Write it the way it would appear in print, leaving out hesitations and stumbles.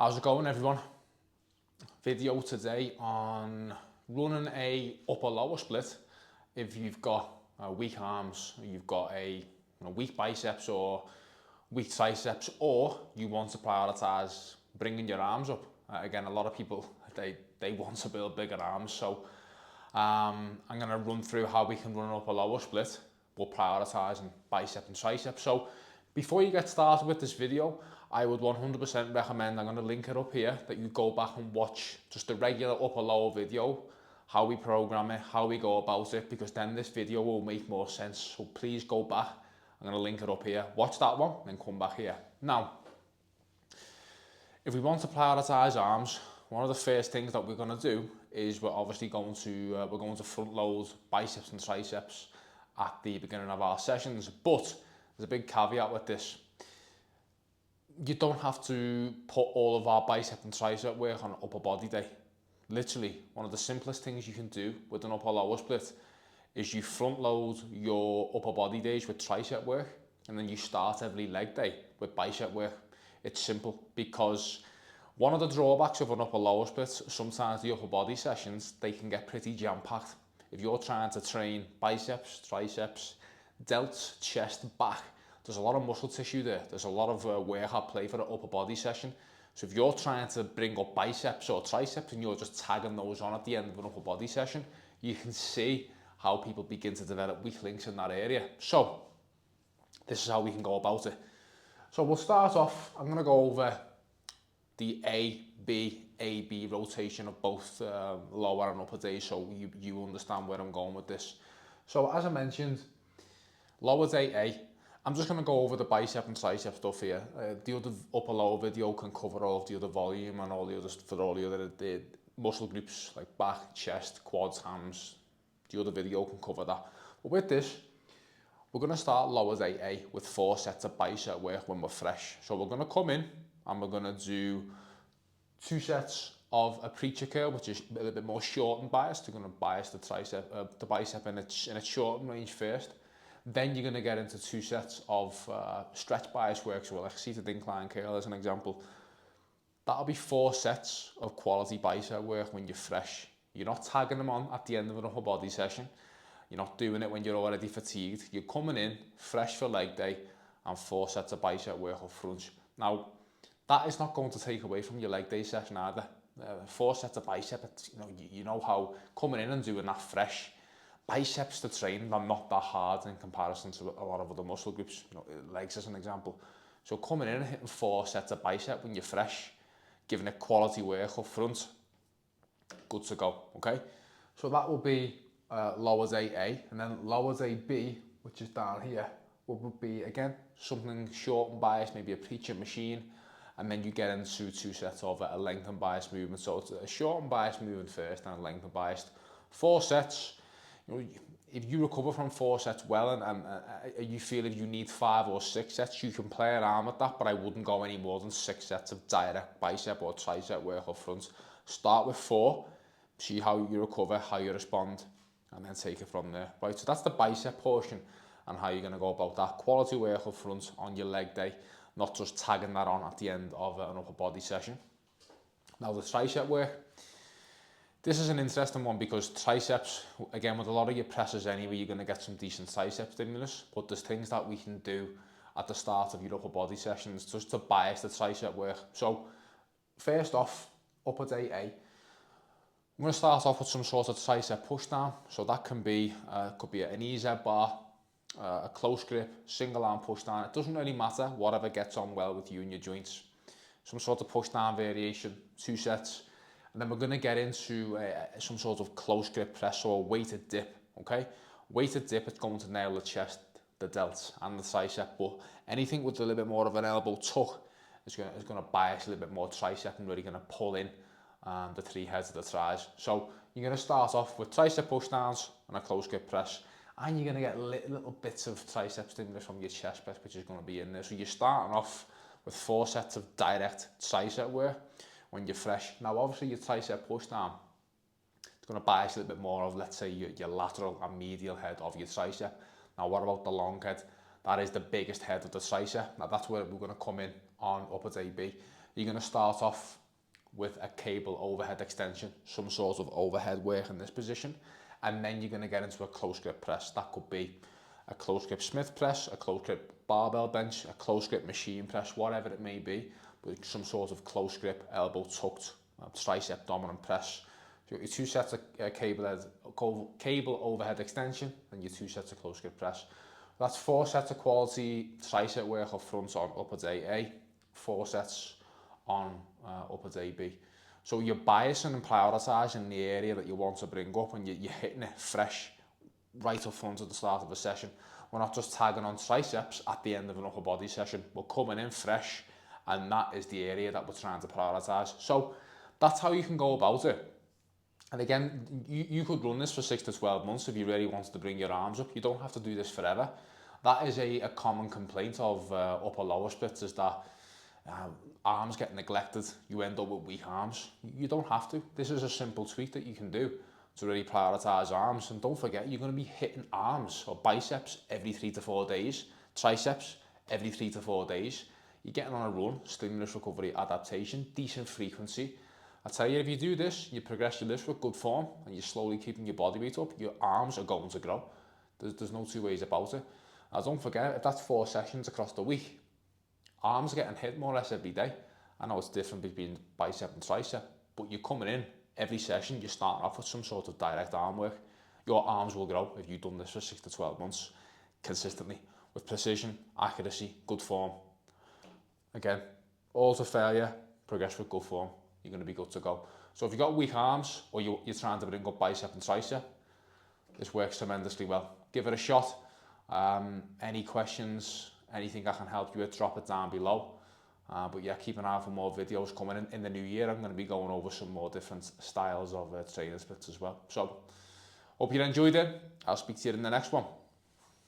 How's it going, everyone? Video today on running a upper lower split if you've got weak arms, you've got a weak biceps or weak triceps, or you want to prioritize bringing your arms up. Again, a lot of people they want to build bigger arms, so I'm going to run through how we can run an upper lower split while prioritizing bicep and tricep. So before you get started with this video, I would 100% recommend, I'm going to link it up here, that you go back and watch just a regular upper lower video, how we program it, how we go about it, because then this video will make more sense. So please go back, I'm going to link it up here, watch that one, then come back here. Now, if we want to prioritize arms, one of the first things that we're going to do is we're obviously going to front load biceps and triceps at the beginning of our sessions, but there's a big caveat with this. You don't have to put all of our bicep and tricep work on upper body day. Literally, one of the simplest things you can do with an upper lower split is you front load your upper body days with tricep work, and then you start every leg day with bicep work. It's simple, because one of the drawbacks of an upper lower split, sometimes the upper body sessions, they can get pretty jam-packed. If you're trying to train biceps, triceps, delts, chest, back, there's a lot of muscle tissue there. There's a lot of work at play for the upper body session. So if you're trying to bring up biceps or triceps and you're just tagging those on at the end of an upper body session, you can see how people begin to develop weak links in that area. So this is how we can go about it. So we'll start off, I'm going to go over the A-B rotation of both lower and upper days, so you understand where I'm going with this. So as I mentioned, lower day A, I'm just going to go over the bicep and tricep stuff here. The other upper lower video can cover all of the other volume and all the others for all the other muscle groups like back, chest, quads, hams. The other video can cover that. But with this, we're going to start lower day A with 4 sets of bicep work when we're fresh. So we're going to come in and we're going to do 2 sets of a preacher curl, which is a little bit more short and biased. We're going to bias the bicep in its shortened range first. Then you're going to get into 2 sets of stretch bias work, so like seated incline curl as an example. That'll be 4 sets of quality bicep work when you're fresh. You're not tagging them on at the end of an upper body session. You're not doing it when you're already fatigued. You're coming in fresh for leg day and 4 sets of bicep work up front. Now, that is not going to take away from your leg day session either. 4 sets of bicep, you know how coming in and doing that fresh, biceps to train are not that hard in comparison to a lot of other muscle groups, legs as an example. So coming in and hitting 4 sets of bicep when you're fresh, giving it quality work up front, good to go, okay? So that will be lower day A, and then lower day B, which is down here, would be, again, something short and biased, maybe a preacher machine, and then you get into 2 sets of a length and biased movement. So it's a short and biased movement first, and a length and biased. 4 sets. If you recover from 4 sets well and you feel if you need 5 or 6 sets, you can play around with that, but I wouldn't go any more than 6 sets of direct bicep or tricep work up front. Start with 4, see how you recover, how you respond, and then take it from there. Right, so that's the bicep portion and how you're going to go about that. Quality work up front on your leg day, not just tagging that on at the end of an upper body session. Now the tricep work. This is an interesting one because triceps, again, with a lot of your presses anyway, you're going to get some decent tricep stimulus, but there's things that we can do at the start of your upper body sessions just to bias the tricep work. So first off, upper day A, I'm going to start off with some sort of tricep push down. So that can be, could be an EZ bar, a close grip, single arm push down. It doesn't really matter, whatever gets on well with you and your joints. Some sort of push down variation, 2 sets. And then we're going to get into some sort of close grip press or a weighted dip, okay? Weighted dip, it's going to nail the chest, the delts and the tricep, but anything with a little bit more of an elbow tuck is going to bias a little bit more tricep and really going to pull in the 3 heads of the tries. So you're going to start off with tricep push downs and a close grip press, and you're going to get little bits of tricep stimulus from your chest press, which is going to be in there. So you're starting off with 4 sets of direct tricep work when you're fresh. Now obviously your tricep push down, it's going to bias a little bit more of, let's say, your lateral and medial head of your tricep. Now what about the long head? That is the biggest head of the tricep. Now that's where we're going to come in on upper day B. you're going to start off with a cable overhead extension, some sort of overhead work in this position, and then you're going to get into a close grip press. That could be a close grip Smith press, a close grip barbell bench, a close grip machine press, whatever it may be, with some sort of close grip, elbow tucked, tricep dominant press. So your 2 sets of cable overhead extension and your 2 sets of close grip press. That's 4 sets of quality tricep work up front on upper day A, 4 sets on upper day B. So you're biasing and prioritising the area that you want to bring up, and you're hitting it fresh right up front at the start of a session. We're not just tagging on triceps at the end of an upper body session. We're coming in fresh, and that is the area that we're trying to prioritise. So that's how you can go about it. And again, you could run this for 6 to 12 months if you really wanted to bring your arms up. You don't have to do this forever. That is a common complaint of upper lower splits, is that arms get neglected. You end up with weak arms. You don't have to. This is a simple tweak that you can do to really prioritise arms. And don't forget, you're going to be hitting arms or biceps every 3 to 4 days, triceps every 3 to 4 days. You're getting on a run, stimulus, recovery, adaptation, decent frequency. I tell you, if you do this, you progress your lifts with good form, and you're slowly keeping your body weight up, your arms are going to grow. There's no two ways about it. And don't forget, if that's 4 sessions across the week, arms are getting hit more or less every day. I know it's different between bicep and tricep, but you're coming in every session, you're starting off with some sort of direct arm work. Your arms will grow if you've done this for 6 to 12 months consistently with precision, accuracy, good form. Again, all to failure, progress with good form. You're going to be good to go. So if you've got weak arms, or you're trying to bring up bicep and tricep, this works tremendously well. Give it a shot. Any questions, anything I can help you with, drop it down below. But yeah, keep an eye out for more videos coming in the new year. I'm going to be going over some more different styles of training splits as well. So hope you enjoyed it. I'll speak to you in the next one.